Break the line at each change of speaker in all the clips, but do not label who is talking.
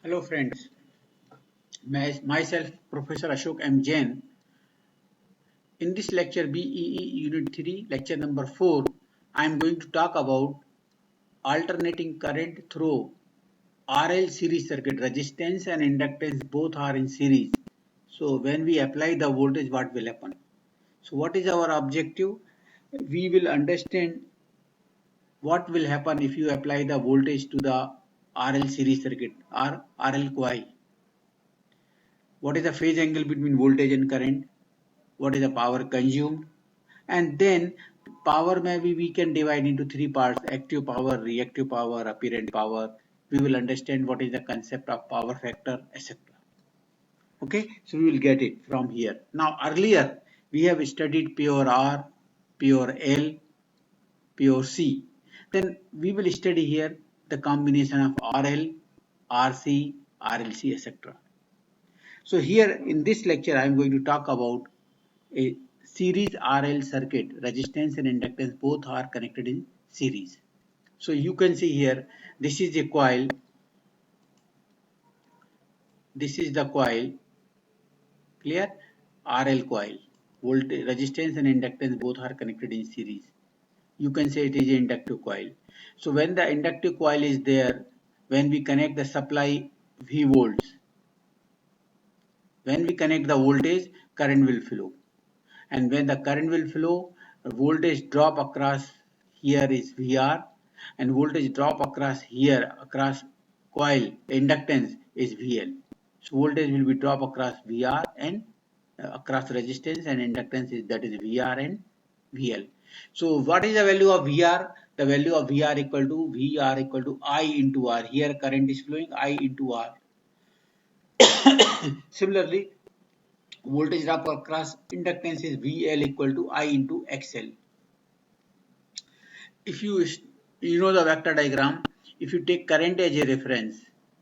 Hello friends, myself Professor Ashok M. Jain. In this lecture BEE Unit 3, lecture number 4, I am going to talk about alternating current through RL series circuit. Resistance and inductance both are in series. So when we apply the voltage, what will happen? So what is our objective? We will understand what will happen if you apply the voltage to the RL series circuit or RL coil. What is the phase angle between voltage and current? What is the power consumed? And then power maybe we can divide into three parts: active power, reactive power, apparent power. We will understand what is the concept of power factor, etc. Okay, so we will get it from here. Now earlier we have studied pure R, pure L, pure C. Then we will study here the combination of RL, RC, RLC, etc. So here in this lecture I am going to talk about a series RL circuit. Resistance and inductance both are connected in series. So you can see here, this is a coil, this is the coil, clear? RL coil. Voltage, resistance and inductance both are connected in series. You can say it is an inductive coil. So when the inductive coil is there, when we connect the supply V volts, when we connect the voltage, current will flow. And when the current will flow, voltage drop across here is VR, and voltage drop across here across coil inductance is VL. So voltage will be drop across VR and across resistance, and inductance is, that is VR and VL. So what is the value of VR? The value of VR equal to I into R. Here current is flowing, I into R. Similarly, voltage drop across inductance is VL equal to I into XL. If you know the vector diagram, if you take current as a reference,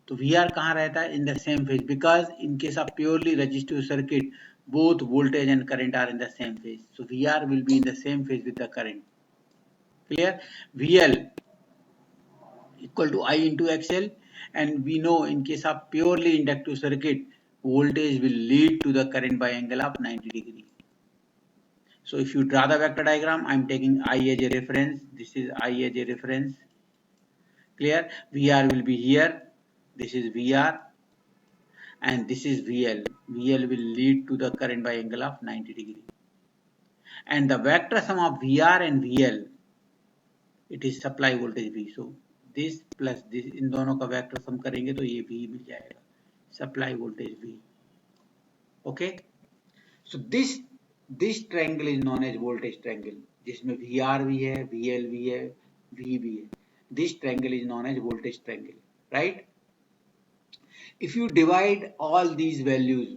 तो VR कहाँ रहता है? In the same phase, because in case of purely resistive circuit, both voltage and current are in the same phase. So VR will be in the same phase with the current. Clear? VL equal to I into XL, and we know in case of purely inductive circuit, voltage will lead to the current by angle of 90 degree. So if you draw the vector diagram, I am taking I as a reference. This is I as a reference. Clear? VR will be here. This is VR and this is VL. VL will lead to the current by angle of 90 degree. And the vector sum of VR and VL, it is supply voltage V. So this plus this, इन दोनों का vector sum करेंगे तो ये V मिल जाएगा. Supply voltage V. Okay? So this triangle is known as voltage triangle, जिसमें VR भी है, VL भी है, V भी है. This triangle is known as voltage triangle, right? If you divide all these values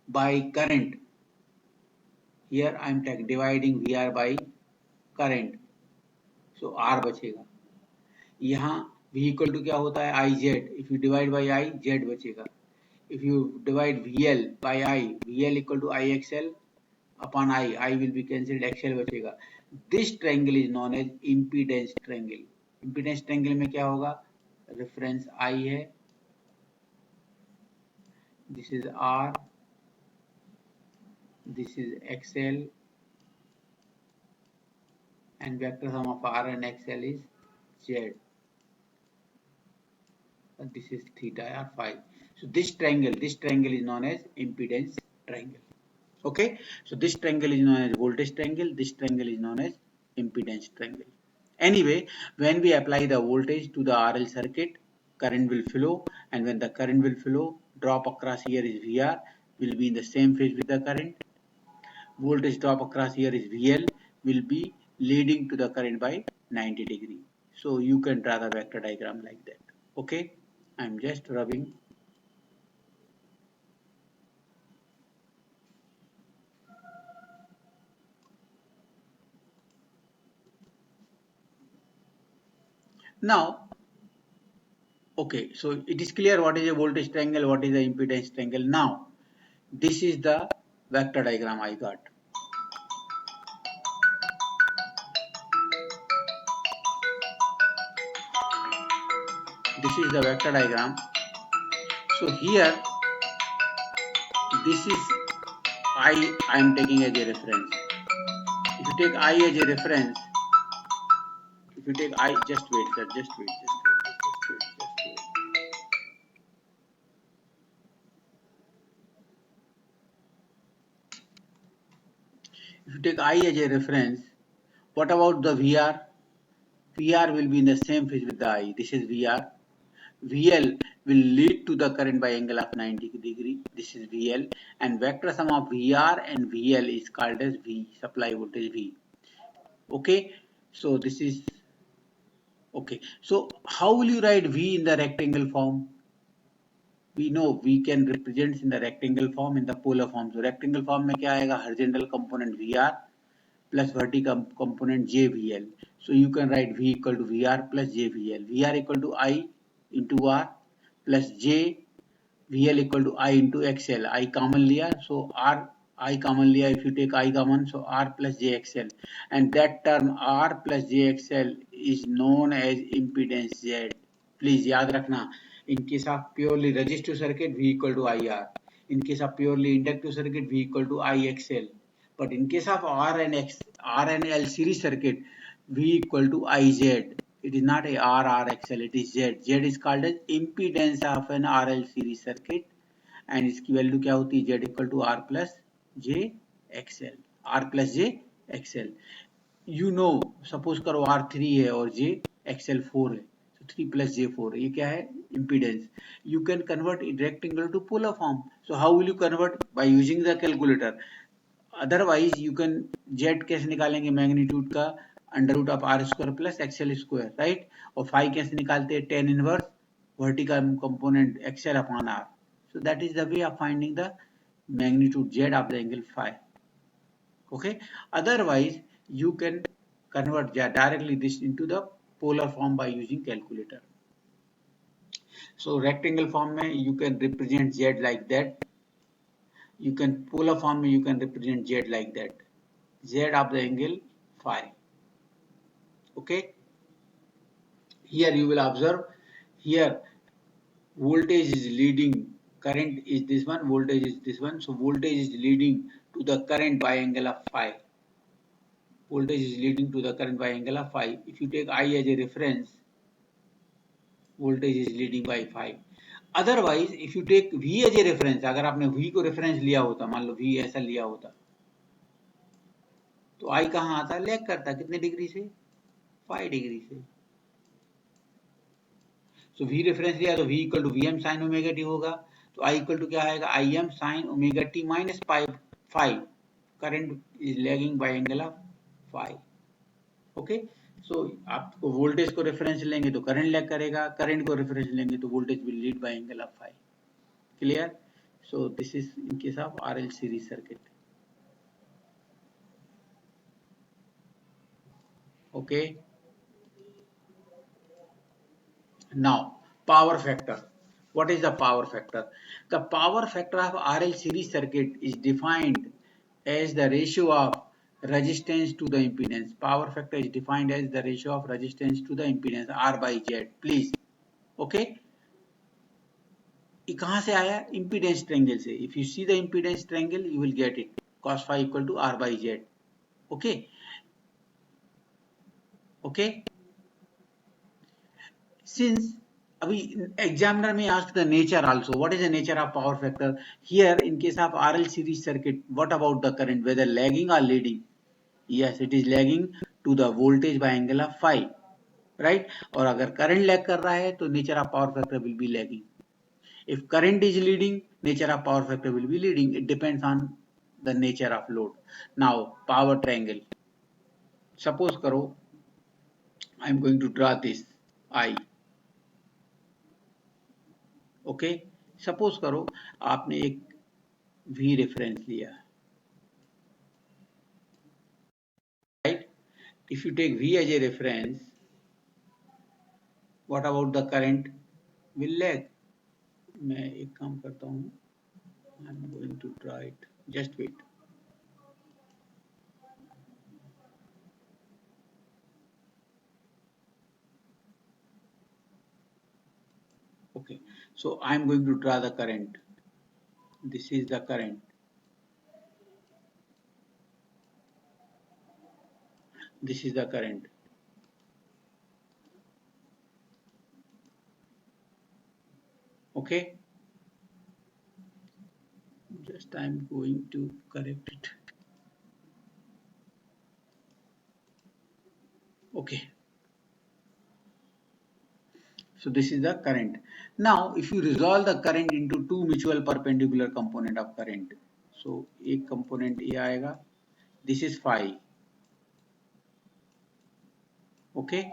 by current, here I am dividing VR by current, so R बचेगा. यहाँ V equal to क्या होता है? IZ. If you divide by I, Z बचेगा. If you divide VL by I, VL equal to IXL upon I will be cancelled, XL बचेगा. This triangle is known as impedance triangle. Impedance triangle में क्या होगा? Reference I है, this is R, this is XL, and vector sum of R and XL is Z. And this is theta or phi. So this triangle is known as impedance triangle. Okay, so this triangle is known as voltage triangle, this triangle is known as impedance triangle. Anyway, when we apply the voltage to the RL circuit, current will flow, and when the current will flow, drop across here is VR, will be in the same phase with the current. Voltage drop across here is VL, will be leading to the current by 90 degree. So you can draw the vector diagram like that. Okay, I'm just rubbing. Now, okay, so it is clear what is a voltage triangle, what is the impedance triangle. Now, this is the vector diagram I got. This is the vector diagram. So here this is I am taking as a reference. If you take I as a reference, if you take I, just wait sir, just wait. If you take I as a reference, what about the VR? VR will be in the same phase with the I. This is VR. VL will lead to the current by angle of 90 degree. This is VL, and vector sum of VR and VL is called as V, supply voltage V. Okay, so this is okay. So how will you write V in the rectangle form? We know we can represent in the rectangle form, in the polar form. So rectangle form में क्या आएगा? Horizontal component VR plus vertical component JVL. So you can write V equal to VR plus JVL. VR equal to I into R plus J VL equal to I into XL. I common लिया, so R I common लिया. If you take I common, so R plus JXL, and that term R plus JXL is known as impedance Z. Please याद रखना. In case of purely resistive circuit, V equal to IR. In case of purely inductive circuit, V equal to IXL. But in case of R and L series circuit, V equal to IZ. It is not a RXL, it is Z. Z is called as impedance of an RL series circuit, and इसकी value क्या होती है? Z equal to R plus JXL. R plus JXL. You know, suppose करो R3 है और JXL 4 है, so 3 plus J4 है. ये क्या है? Impedance. You can convert it rectangle to polar form. So how will you convert? By using the calculator. Otherwise you can Z कैसे निकालेंगे? मैग्नीट्यूड का under root of R square plus XL square, right. और phi कैसे निकालते हैं? Tan inverse vertical component XL upon R. So that is the way of finding the magnitude Z of the angle phi. Okay. Otherwise you can convert directly this into the polar form by using calculator. So rectangle form में you can represent Z like that. You can polar form में you can represent Z like that. Z of the angle phi. Okay. Here you will observe, here voltage is leading, current is this one, voltage is this one. So voltage is leading to the current by angle of phi. Voltage is leading to the current by angle of phi. If you take I as a reference, voltage is leading by phi. Otherwise if you take V as a reference, अगर आपने V को reference लिया होता, मान लो V ऐसा लिया होता, तो I कहाँ आता? लैग करता. कितने डिग्री से? 5 डिग्री से. So V रेफरेंस लिया तो V equal to V m sine omega t होगा. तो I इक्वल टू क्या आएगा? I m sine omega t minus five. Current is lagging by angle of 5. Okay. So आपको voltage को reference लेंगे तो करंट लैग करेगा, करंट को रेफरेंस लेंगे तो voltage will lead by angle of 5. Clear? So this is in case of RL series circuit. Okay. Now, power factor. What is the power factor? The power factor of RL series circuit is defined as the ratio of resistance to the impedance. Power factor is defined as the ratio of resistance to the impedance, R by Z. Please. Okay. ये कहाँ से आया? Impedance triangle से. If you see the impedance triangle, you will get it. Cos phi equal to R by Z. Okay. Okay. Since अभी examiner may ask the nature also. What is the nature of power factor? Here in case of RL series circuit, what about the current? Whether lagging or leading? Yes, it is lagging to the voltage by angle of phi, right? और अगर current lag कर रहा है तो nature of power factor will be lagging. If current is leading, nature of power factor will be leading. It depends on the nature of load. Now power triangle. Suppose करो I am going to draw this I. Okay. Suppose करो आपने एक V reference लिया, right. If you take V as a reference, what about the current? Will lag. मैं एक काम करता हूँ, I am going to draw it. Just wait. Okay, so I'm going to draw the current. This is the current. This is the current. Okay, just I'm going to correct it. Okay, so this is the current. Now if you resolve the current into two mutual perpendicular component of current, so एक component ये आएगा, this is phi. Okay,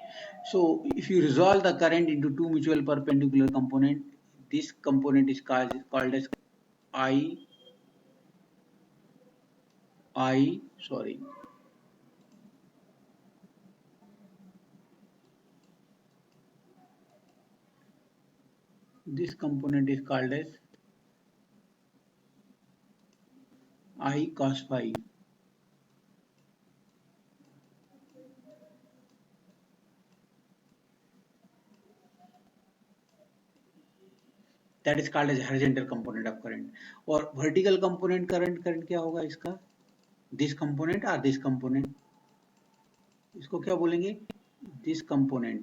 so if you resolve the current into two mutual perpendicular component, this component is called as sorry, this component is called as I cos phi. That is called as horizontal component of current. और vertical component current क्या होगा इसका? This component or this component? इसको क्या बोलेंगे? This component.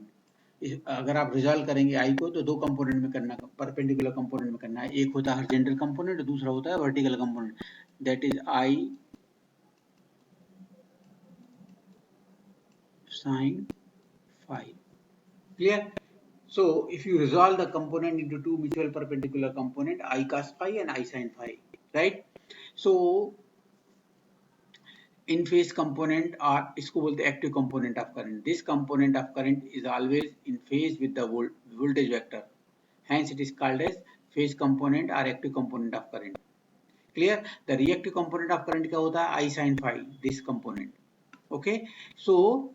अगर आप resolve करेंगे आई को तो दो कंपोनेंट में करना, परपेंडिकुलर कंपोनेंट में करना है. एक होता है हॉरिजॉन्टल कंपोनेंट, दूसरा होता है vertical component. That is I sin phi. Clear? So if you resolve the component into two mutual perpendicular component, I cos phi and I sin phi, right? So in phase component or इसको बोलते हैं active component of current. This component of current is always in phase with the voltage vector. Hence it is called as phase component or active component of current. Clear? The reactive component of current क्या होता है? I sin phi. This component. Okay. So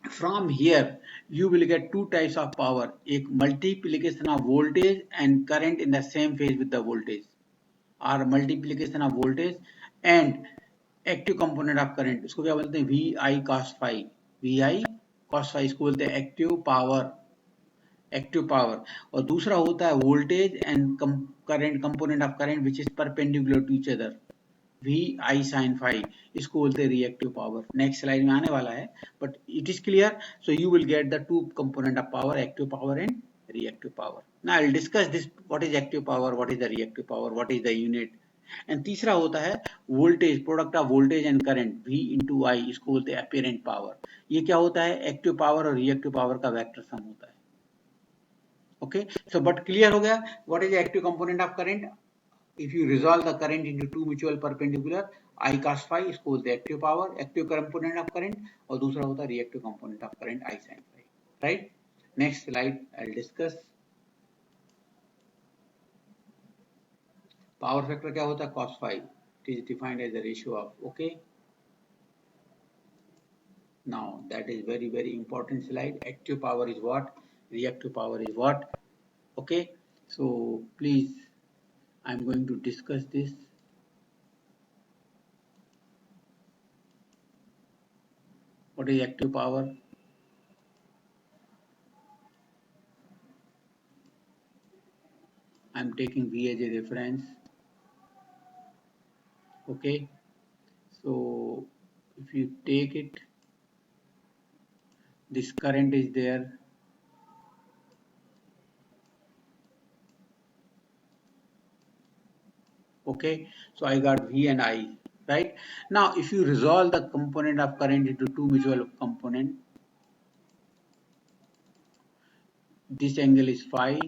from here you will get two types of power, एक multiplication of voltage and current in the same phase with the voltage, or multiplication of voltage and active component of current. इसको क्या बोलते हैं? VI cos phi. VI cos phi इसको बोलते हैं active power. Active power. और दूसरा होता है voltage and current component of current which is perpendicular to each other. V I sine phi इसको बोलते हैं रिएक्टिव पावर. नेक्स्ट स्लाइड में आने वाला है, but it is clear. So you will get the two component of power, active power and reactive power. Now I will discuss this, what is active power, what is the reactive power, what is the unit. And तीसरा होता है voltage, product of voltage and current, V into I, इसको बोलते हैं apparent power. ये क्या होता है? एक्टिव पावर और रिएक्टिव पावर का वेक्टर सम होता है. ओके, सो बट क्लियर हो गया what is active component of current. If you resolve the current into two mutual perpendicular, I cos phi इसको बोलते हैं active power, active component of current, और दूसरा होता है reactive component of current, I sin phi. Right. Next slide I will discuss. Power factor क्या होता है? cos phi. It is defined as the ratio of. Okay. Now that is very very important slide. Active power is what? Reactive power is what? Okay. So please, I am going to discuss this. What is active power? I am taking V as a reference. Okay, so if you take it, this current is there. Okay, so I got V and I, right? Now if you resolve the component of current into two mutual component, this angle is phi,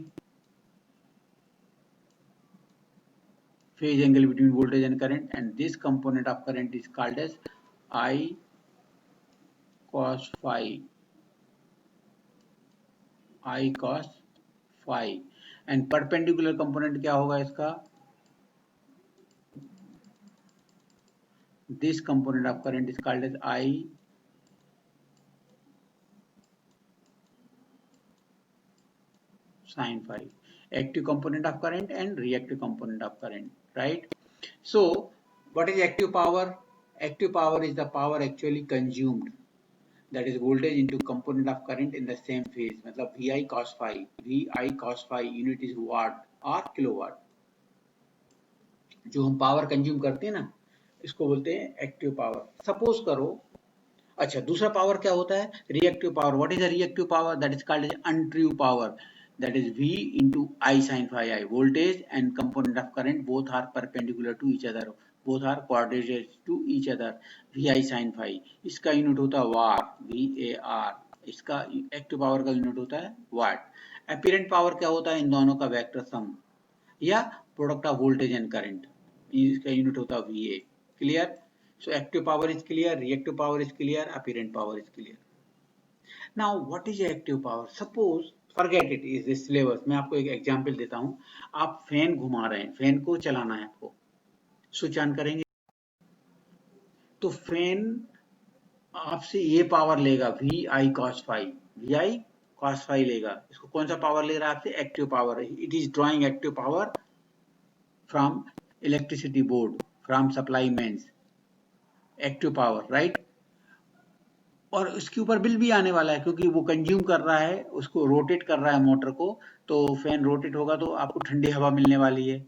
phase angle between voltage and current, and this component of current is called as I cos phi. I cos phi. And perpendicular component क्या होगा इसका? This component of current is called as I sin phi. Active component of current and reactive component of current, right? So what is active power? Active power is the power actually consumed that is voltage into component of current in the same phase. मतलब VI cos phi unit is watt or kilowatt. जो हम power consume करते हैं ना, इसको बोलते हैं active power. Suppose करो, अच्छा दूसरा पावर क्या होता है? Reactive power. What is a reactive power? That is called as untrue power. That is V into I sin phi I. Voltage and component of current both are perpendicular to each other. Both are coordinated to each other. VI sin phi. इसका unit होता है वाट, VAR. इसका active power का unit होता है वाट. Apparent power क्या होता है? इन दोनों का वेक्टर सम या product of voltage and current. इसका यूनिट होता है VA. Clear? So active power is clear, reactive power is clear, apparent power is clear. Now what is active power? Suppose forget it is this syllabus. मैं आपको एक example देता हूँ. आप fan घुमा रहे हैं, फैन को चलाना है आपको, स्विच ऑन करेंगे तो फैन आपसे ये पावर लेगा VI cos phi. VI cos phi लेगा. इसको कौन सा पावर ले रहा है आपसे? Active power. It is drawing active power from electricity board, from supply mains. Active power, right? और उसके ऊपर बिल भी आने वाला है क्योंकि वो कंज्यूम कर रहा है, उसको रोटेट कर रहा है मोटर को, तो फैन रोटेट होगा तो आपको ठंडी हवा मिलने वाली है.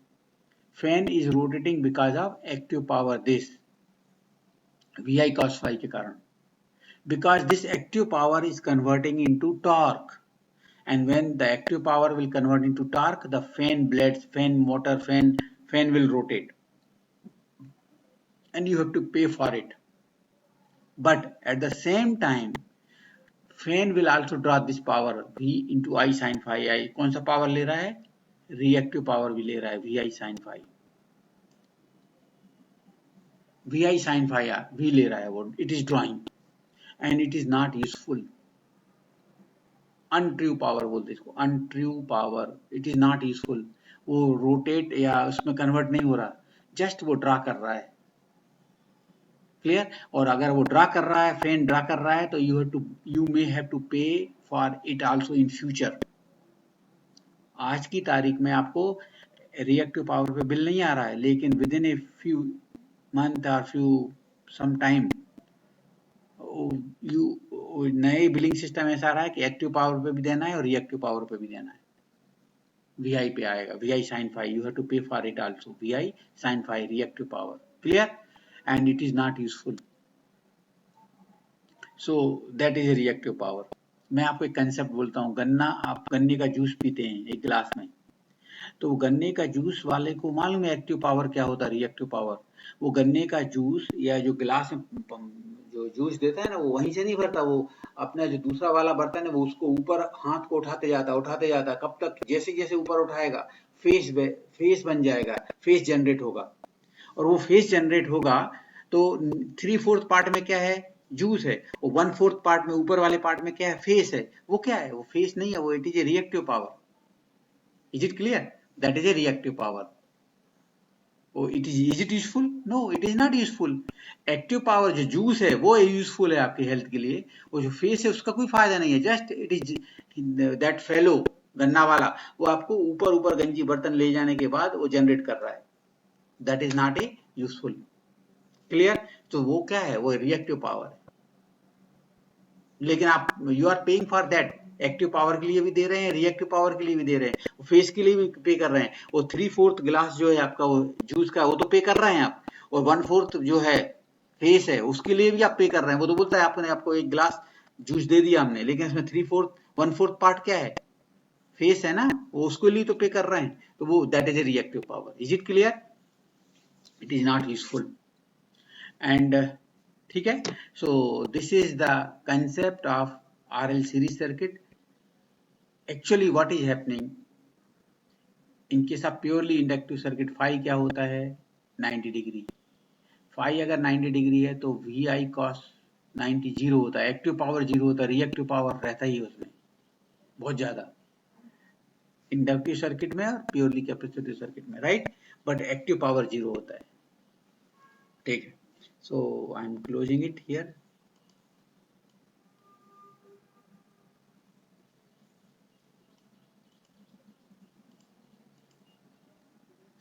Fan is rotating because of active power, this VI cos phi के कारण. Because this active power is converting into torque, and when the active power will convert into torque, the fan blades, fan motor, fan will rotate, and you have to pay for it. But at the same time, fan will also draw this power V into I sin phi I. कौन सा power ले रहा है? Reactive power भी ले रहा है, VI sin phi. VI sin phi R भी ले रहा है वो. It is drawing and it is not useful. Untrue power बोलते इसको, untrue power. It is not useful. वो रोटेट या उसमें कन्वर्ट नहीं हो रहा, जस्ट वो ड्रा कर रहा है. क्लियर? और अगर वो ड्रा कर रहा है, फैन ड्रा कर रहा है, तो यू मे हैव टू पे for it also in future. आज की तारीख में आपको रिएक्टिव पावर पे बिल नहीं आ रहा है, लेकिन with in a few month और फ्यू सम टाइम नए बिलिंग सिस्टम ऐसा आ रहा है कि एक्टिव पावर पे भी देना है और रिएक्टिव पावर पे भी देना है. VI पे आएगा, VI sin phi. You have to pay for it also. VI sin phi, reactive power. Clear? And it is not useful. So that is a reactive power. मैं आपको एक कंसेप्ट बोलता हूँ. गन्ना, आप गन्ने का जूस पीते हैं एक गिलास में, तो गन्ने का जूस वाले को मालूम है एक्टिव पावर क्या होता है, रिएक्टिव पावर. वो गन्ने का जूस या जो गिलास में जो जूस देता है ना, वो वहीं से नहीं भरता, वो अपना जो दूसरा वाला बर्तन है वो उसको ऊपर हाथ को उठाते जाता है. कब तक? जैसे जैसे ऊपर उठाएगा फेस बन जाएगा, फेस जनरेट होगा. और वो फेस जनरेट होगा तो 3/4 पार्ट में क्या है? जूस है. और 1/4 पार्ट में, ऊपर वाले पार्ट में क्या है? फेस है. वो क्या है? वो फेस नहीं है, वो it is a reactive power. Is it clear? That is a reactive power. Oh, is it useful? No, it is not useful. Active power जो जूस है वो यूजफुल है आपकी हेल्थ के लिए. वो जो फेस है उसका कोई फायदा नहीं है. Just it is that fellow, गन्ना वाला, वो आपको ऊपर गंजी बर्तन ले जाने के बाद वो जनरेट कर रहा है. That is not a useful. Clear? तो वो क्या है? वो रिएक्टिव पावर है. लेकिन आप you are paying for that. Active power के लिए भी दे रहे हैं, रिएक्टिव पावर के लिए भी दे रहे हैं, फेस के लिए भी पे कर रहे हैं. वो 3/4 गिलास जो है आपका वो जूस का, वो तो पे कर रहे हैं आप. और 1/4 जो है फेस है, उसके लिए भी आप पे कर रहे हैं. वो तो बोलता है आपने, आपको एक गिलास जूस दे दिया हमने, लेकिन इसमें 1/4 पार्ट क्या है? फेस है ना, वो उसके लिए तो पे कर रहे हैं. तो वो that is a reactive power. Is it clear? It is not useful. And ठीक है. सो this is the concept of RL series circuit. Actually what is happening in case of purely inductive circuit, phi क्या होता है? 90 degree. phi अगर 90 degree है तो VI cos 90 zero होता है. एक्टिव पावर जीरो होता है, रिएक्टिव पावर रहता ही है उसमें बहुत ज्यादा, इंडक्टिव सर्किट में और प्योरली कैपेसिटिव सर्किट में, right? But active power zero होता है. ठीक है. So I am closing it here.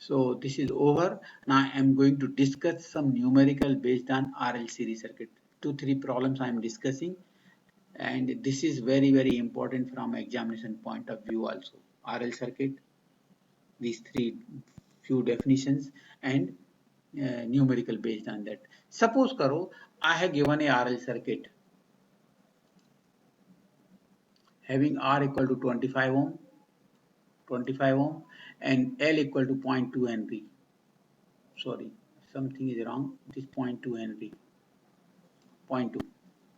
So this is over. Now I am going to discuss some numerical based on RL series circuit. 2-3 problems I am discussing. and this is very important from examination point of view also. RL circuit, these three few definitions and numerical based on that. Suppose karo I have given a RL circuit having R equal to 25 ohm and L equal to 0.2 Henry. Sorry, something is wrong. It is 0.2 Henry. 0.2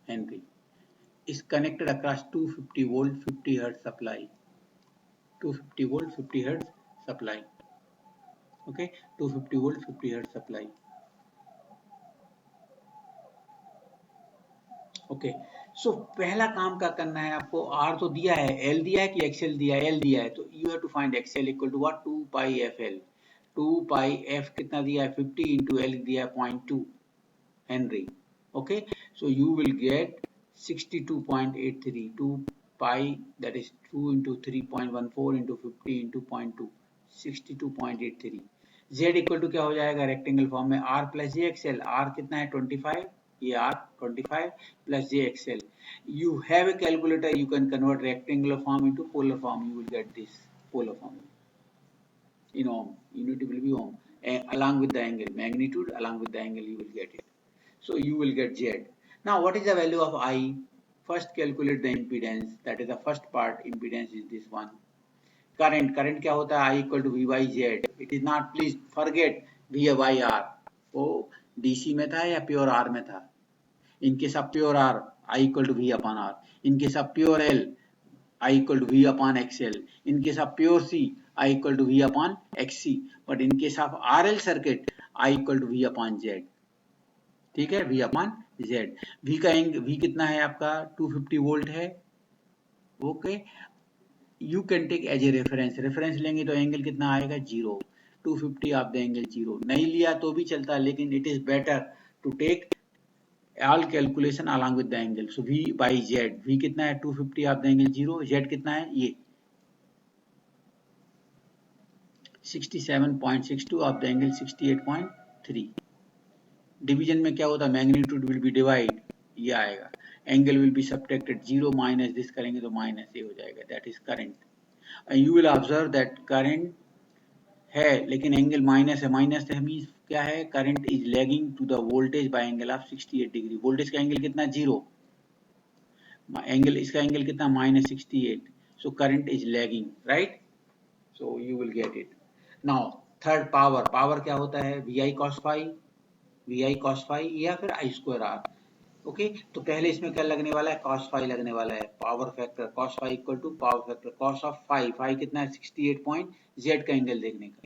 Henry is connected across 250 volt 50 hertz supply. 250 volt 50 hertz supply. Okay, 250 volt 50 hertz supply. Okay so पहला काम क्या करना है आपको, are तो दिया है, L दिया है कि एक्सएल दिया है, एल दिया है, तो you have to find XL equal to what 2 pi F L. 2 pi F कितना दिया है 50 इंटू एल दिया है 0.2 henry. Okay so you will get 62.83. 2 pi that is 2 into 3.14 into 50 into 0.2 62.83. Z equal to क्या हो जाएगा रेक्टेंगल फॉर्म में, R plus J XL. R कितना है 25, ये R 25 plus JXL. You have a calculator, you can convert rectangular form into polar form. You will get this polar form in ohm. Unit will be ohm, along with the angle, magnitude along with the angle you will get it. So you will get Z. Now what is the value of I? First calculate the impedance. That is the first part. Impedance is this one. Current क्या होता है I equal to V by Z. It is not, please forget V by R. वो DC में था या pure R में था. In case of pure R, I equal to V upon R. In case of pure L, I equal to V upon XL. In case of pure C, I equal to V upon XC. But in case of RL circuit, I equal to V upon Z. ठीक है, V upon Z. V का V कितना है आपका 250 volt है. Okay, you can take as a reference. Reference लेंगे तो angle कितना आएगा 0. 250 ऑफ द एंगल 0. नहीं लिया तो भी चलता, लेकिन it is better to take all calculation along with the angle. So V by Z, V कितना है 250 ऑफ द एंगल 0, Z कितना है ये 67.62 ऑफ द एंगल 68.3. डिवीजन में क्या होता है, मैग्नीट्यूड विल बी डिवाइड, ये आएगा, angle will be subtracted, 0 minus this करेंगे तो माइनस ये हो जाएगा, that is current. You will observe that current है लेकिन एंगल माइनस है. माइनस है मींस क्या है, current is lagging to the voltage by angle of 68 degree. Voltage का एंगल कितना 0, एंगल इसका एंगल कितना -68. So current is lagging, right. So you will get it. Now third power. Power क्या होता है VI cos phi, VI cos phi या फिर I square R. Okay तो पहले इसमें क्या लगने वाला है, cos phi लगने वाला है. Power factor cos phi equal to power factor cos of phi. phi कितना है 68 पॉइंट, Z का एंगल देखने का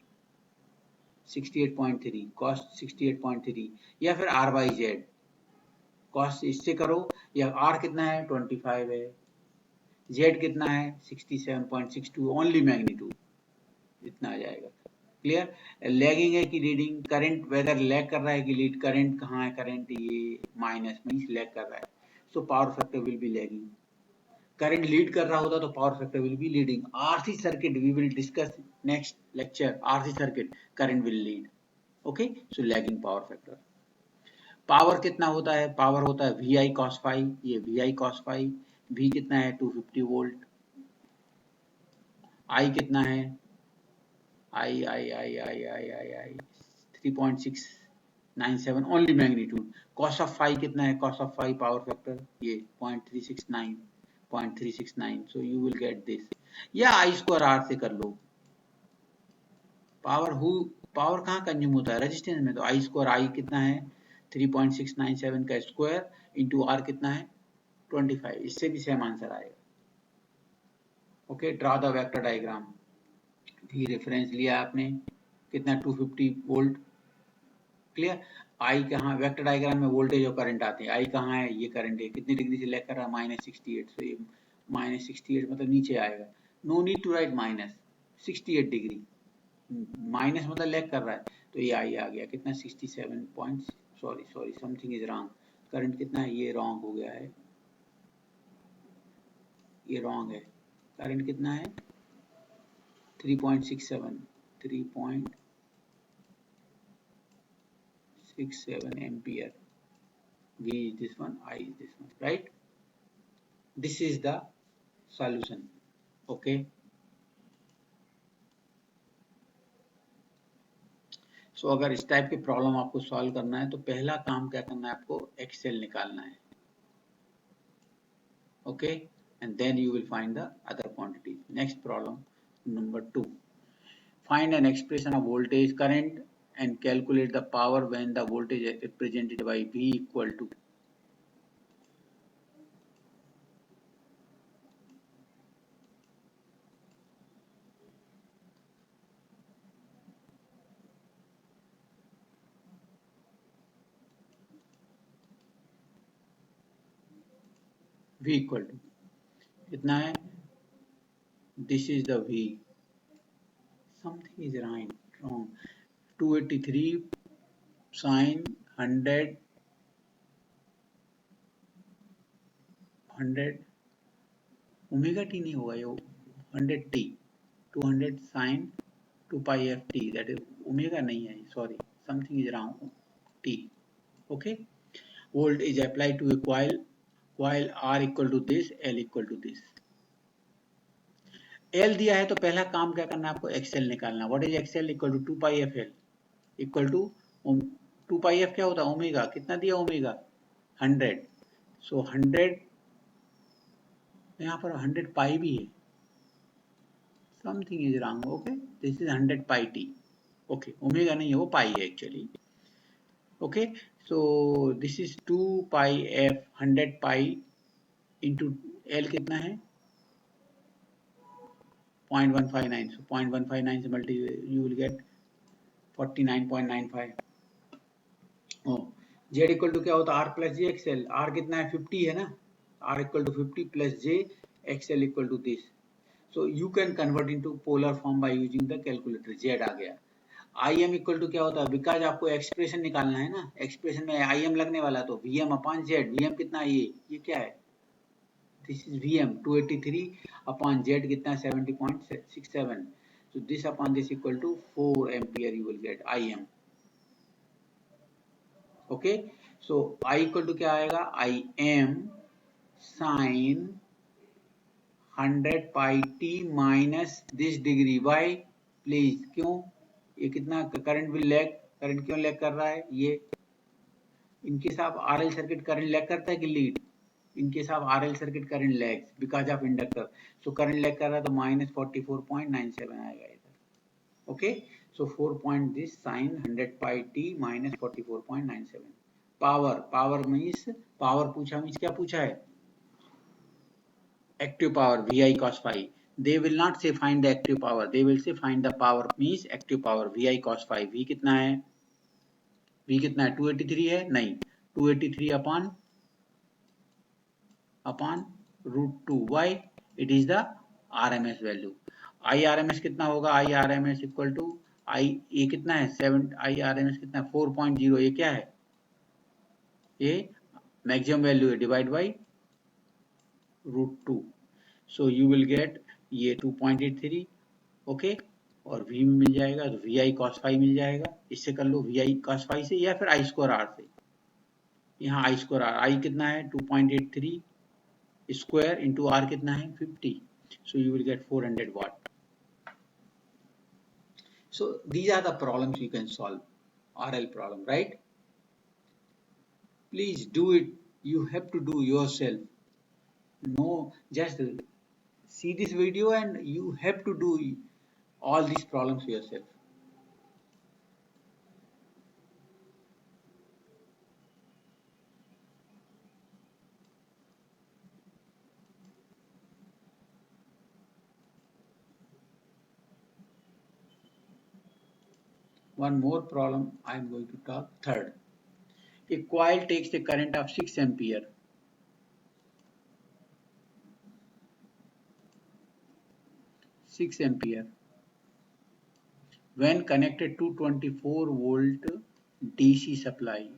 68.3, cos 68.3 या फिर R by Z. cos इससे करो, या R कितना है 25 है, Z कितना है 67.62, ओनली मैग्नीट्यूड इतना आ जाएगा. क्लियर. लैगिंग है कि लीडिंग, करंट वेदर लैग कर रहा है कि लीड, करंट कहाँ है, करंट ये माइनस मींस लैग कर रहा है. So power factor will be lagging. Current lead कर रहा होता तो power factor will be leading. RC circuit we will discuss next lecture. RC circuit current will lead. Okay so lagging power factor. Power कितना होता है, power होता है VI cos phi, ये VI cos phi. V कितना है 250 volt. I कितना है I 3.697 only magnitude. cos of phi कितना है, cos of phi power factor ये 0.369. सो यू विल गेट दिस, या I स्क्वायर R से कर लो. पावर कहाँ कंज्यूम होता है, रेजिस्टेंस में. तो I स्क्वायर I कितना है 3.697 का स्क्वायर इंटू R कितना है 25. इससे भी सेम आंसर आएगा. Okay draw the vector diagram. भी रेफरेंस लिया आपने कितना 250 वोल्ट. क्लियर. आई कहाँ, वेक्टर डायग्राम में वोल्टेज और करंट आते हैं. आई कहाँ है, ये करंट है, कितनी डिग्री से लैग कर रहा है -68. सो ये -68 मतलब नीचे आएगा. No need to write -68 degree, minus मतलब लैग कर रहा है. तो ये आई आ गया कितना 67 point, sorry something is wrong. Current कितना है, ये रॉन्ग हो गया है, ये रॉन्ग है. करंट कितना है 3.67 ampere. V is this one, I is this one, right. This is the solution. Okay. सो अगर इस टाइप के प्रॉब्लम आपको सॉल्व करना है तो पहला काम क्या करना है, आपको एक्सेल निकालना है. Okay, and then you will find the other quantity. Next problem, number 2. Find an expression of voltage current and calculate the power when the voltage is represented by V equal to. V equal to कितना है? This is the V. Something is wrong. 283 sin 100 omega t नहीं होगा, ये 100 t 200 sin 2 pi f t, that is omega नहीं है, sorry, something is wrong, t. Okay, volt is applied to a coil R equal to this, L equal to this. L दिया है तो पहला काम क्या करना है, आपको XL निकालना. What is XL? Equal to 2 pi F L equal to 2 pi F क्या होता है, ओमेगा. कितना दिया ओमेगा? 100. सो 100 यहाँ पर 100 पाई भी है, something is wrong. Okay, this is 100 pi T. Okay, omega नहीं है, वो पाई है actually. Okay, so this is 2 pi F 100 pi into L कितना है 0.159. so 0.159 से multi you will get 49.95. Z equal to क्या होता है, R plus J XL. R कितना है 50 है ना, R equal to 50 plus J XL equal to this. So you can convert into polar form by using the calculator. Z आ गया. I M equal to क्या होता है, बिकॉज आपको एक्सप्रेशन निकालना है ना, एक्सप्रेशन में आई एम लगने वाला, तो V M upon Z. V M कितना है, ये क्या है, this is V M 283 upon Z कितना है 70.67. so this upon this equal to 4 ampere you will get IM. okay, so I equal to क्या आएगा, IM sin 100 pi t minus this degree. why please, क्यों, ये कितना current will lag, current क्यों lag कर रहा है, ये इनके साथ आरएल सर्किट करंट लैग करता है कि लीड, इनके साथ RL circuit current lags because of inductor. So current lag कर रहा है तो माइनस 44.97 आएगा इधर. Okay, so 4 point this sine 100 pi T minus 44.97. Power means, power पूछा मीन्स क्या पूछा है, active power vi cos phi. They will not say find the active power, they will say find the power means active power vi cos phi. v कितना है, v कितना है 283 है, नहीं 283 upon √2. why it is the RMS value. IRMS कितना होगा, IRMS equal to आई, ये कितना है 7, IRMS कितना है 4.0. ये क्या है, ये मैक्सिमम वैल्यू है, divide by √2. So you will gate ये 2.83. ओके, और v में मिल जाएगा तो vi cos phi मिल जाएगा. इससे कर लो vi cos phi से, या फिर i स्क्वायर r से. यहाँ i स्क्वायर r, i कितना है 2.83 स्क्वायर इंटू r कितना है 50. सो you will gate 400 watt. So these are the problems you can solve, RL problem, right? Please do it. You have to do yourself. No, just see this video and you have to do all these problems yourself. One more problem I am going to talk. Third, a coil takes a current of 6 ampere. 6 ampere when connected to 24 volt DC supply.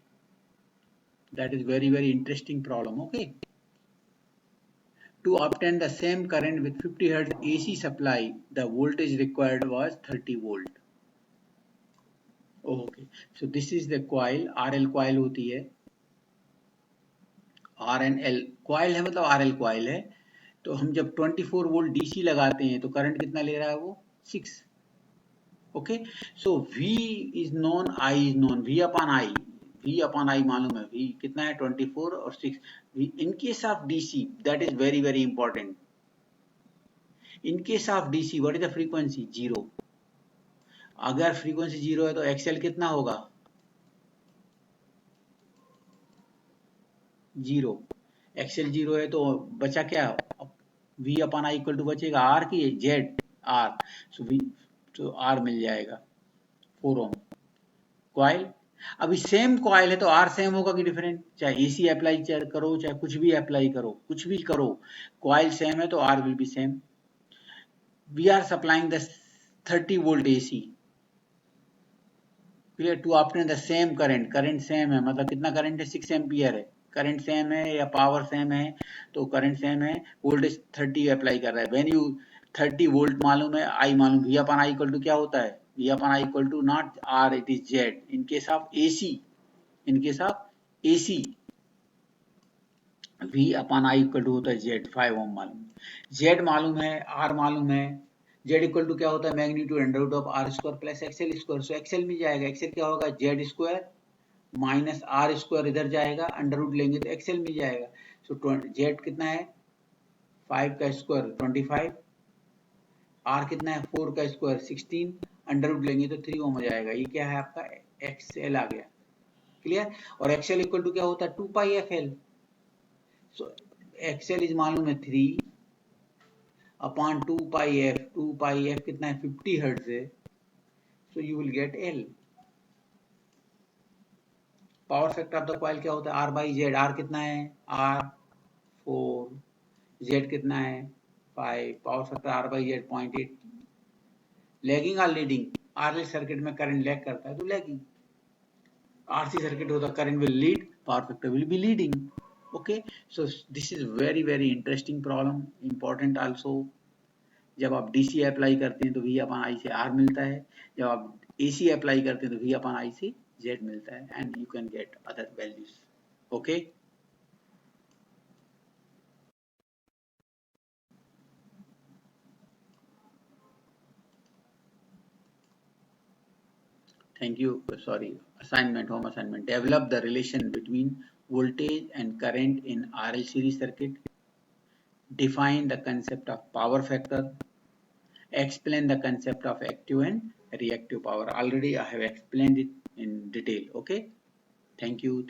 That is very interesting problem. Okay, to obtain the same current with 50 Hz AC supply, the voltage required was 30 volt. Okay, so this is the coil, RL coil होती है, are N L coil है, मतलब R L coil है। तो हम जब 24 volt DC लगाते हैं तो करंट कितना ले रहा है वो 6। Okay, so V is known, I is known, V upon I मालूम है, V कितना है 24 और 6। इन case of DC that is very very important. In case of DC what is the frequency 0। अगर फ्रीक्वेंसी 0 है तो एक्सएल कितना होगा 0। एक्सएल 0 है तो बचा क्या, V upon I equal to बचेगा R की जेड R। सो V तो R मिल जाएगा 4 ओम। कॉइल, अभी सेम कॉइल है तो आर सेम होगा कि डिफरेंट, चाहे एसी अप्लाई करो चाहे कुछ भी अप्लाई करो, कुछ भी करो, कॉइल सेम है तो R will be same. We are supplying the 30 volt AC clear to obtain the same current, current same है, मतलब कितना करंट है 6 एम्पियर है, करंट सेम है या पावर सेम है तो करंट सेम है, वोल्टेज 30 अप्लाई कर रहा है। व्हेन यू 30 वोल्ट मालूम है, आई मालूम, V upon I equal to क्या होता है, V upon I equal to not R, it is Z. In case of AC, in case of AC V upon I equal to होता है Z, 5 ओम मालूम, Z मालूम है, are मालूम है। जेड इक्वल टू क्या होता है magnitude under root of R square plus XL square. So XL मिल जाएगा, एक्सएल क्या होगा Z square minus R square, इधर जाएगा अंडर रूट लेंगे तो एक्सएल मिल जाएगा। सो जेड कितना है 5 का स्क्वायर 25, आर कितना है 4 का स्क्वायर 16, अंडर रूट लेंगे तो 3 ओम हो जाएगा। ये क्या है आपका एक्सएल आ गया, क्लियर। और एक्सएल इक्वल टू क्या होता है 2 pi F L. So XL is मालूम है 3 upon 2 pi f, 2 pi F कितना है 50 हर्ट्ज है, so you will get L. Power factor of the coil क्या होता है आर बाई जेड, आर कितना है आर 4, जेड कितना है 5, power factor R by Z 0.8। Lagging और लीडिंग, आरएल सर्किट में करंट लैग करता है तो लैगिंग, आरसी सर्किट होता है current will lead, power factor will be leading. Okay, so this is very very interesting problem, important also. जब आप DC apply करते हैं तो V अपॉन आई से R मिलता है, जब आप AC अप्लाई करते हैं तो V अपॉन आई से Z मिलता है, and you can get other values. Okay, thank you. Sorry, assignment, home assignment, develop the relation between voltage and current in RL series circuit, define the concept of power factor, explain the concept of active and reactive power. Already I have explained it in detail. Okay, thank you.